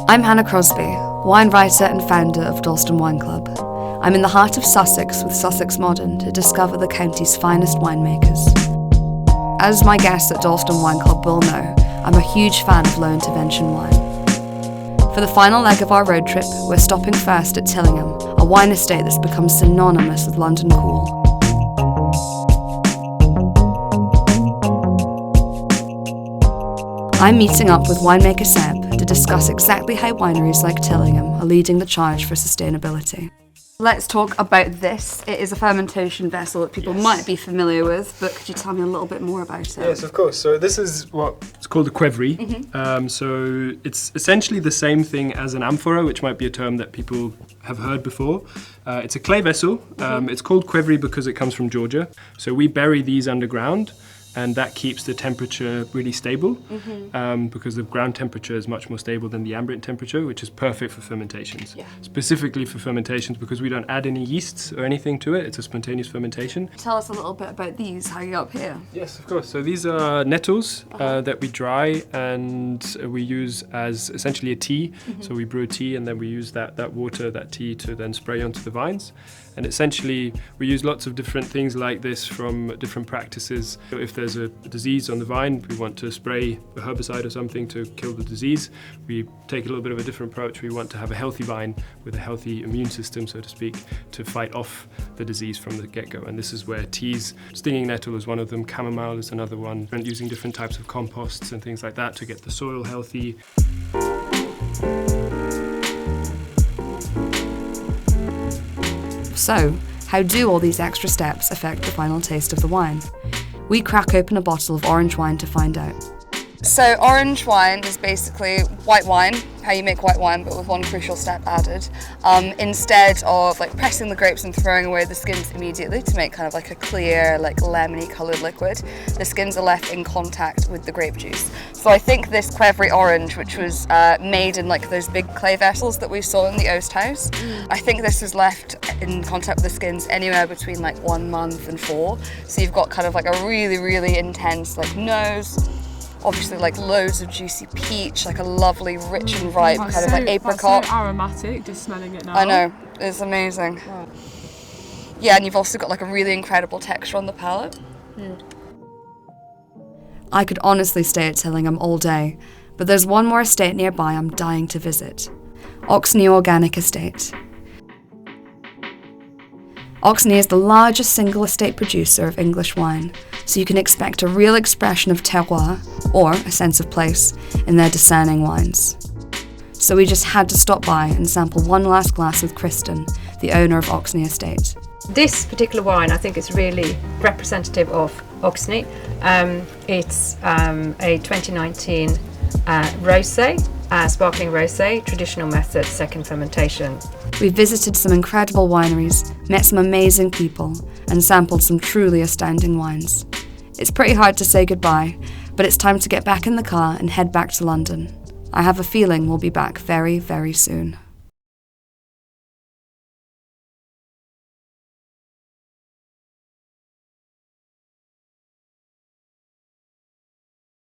I'm Hannah Crosbie, wine writer and founder of Dalston Wine Club. I'm in the heart of Sussex with Sussex Modern to discover the county's finest winemakers. As my guests at Dalston Wine Club will know, I'm a huge fan of low-intervention wine. For the final leg of our road trip, we're stopping first at Tillingham, a wine estate that's become synonymous with London cool. I'm meeting up with winemaker Seb to discuss exactly how wineries like Tillingham are leading the charge for sustainability. Let's talk about this. It is a fermentation vessel that people might be familiar with, but could you tell me a little bit more about it? Yes, of course. So this is what's called a qvevri. So it's essentially the same thing as an amphora, which might be a term that people have heard before. It's a clay vessel. It's called qvevri because it comes from Georgia. So we bury these underground, and that keeps the temperature really stable because the ground temperature is much more stable than the ambient temperature, which is perfect for fermentations. Specifically for fermentations because we don't add any yeasts or anything to it. It's a spontaneous fermentation. Tell us a little bit about these, how you got up here. Yes, of course. So these are nettles that we dry and we use as essentially a tea. So we brew a tea and then we use that water, that tea, to then spray onto the vines. And essentially, we use lots of different things like this from different practices. If there's a disease on the vine, we want to spray a herbicide or something to kill the disease. We take a little bit of a different approach. We want to have a healthy vine with a healthy immune system, so to speak, to fight off the disease from the get-go. And this is where teas, stinging nettle is one of them, chamomile is another one, and using different types of composts and things like that to get the soil healthy. So, how do all these extra steps affect the final taste of the wine? We crack open a bottle of orange wine to find out. So orange wine is basically white wine, how you make white wine, but with one crucial step added. Instead of pressing the grapes and throwing away the skins immediately to make kind of like a clear, lemony coloured liquid, the skins are left in contact with the grape juice. So I think this qvevri orange, which was made in those big clay vessels that we saw in the Oast House, I think this was left in contact with the skins anywhere between 1 month and 4. So you've got kind of a really, really intense nose. Obviously, loads of juicy peach, a lovely, rich and ripe kind of apricot. That's so aromatic, just smelling it now. I know, it's amazing. Wow. Yeah, and you've also got a really incredible texture on the palate. I could honestly stay at Tillingham all day, but there's one more estate nearby I'm dying to visit. Oxney Organic Estate. Oxney is the largest single estate producer of English wine, so you can expect a real expression of terroir, or a sense of place, in their discerning wines. So we just had to stop by and sample one last glass with Kristen, the owner of Oxney Estate. This particular wine, I think, is really representative of Oxney. It's a 2019 rosé, sparkling rosé, traditional method, second fermentation. We visited some incredible wineries, met some amazing people, and sampled some truly astounding wines. It's pretty hard to say goodbye, but it's time to get back in the car and head back to London. I have a feeling we'll be back very, very soon.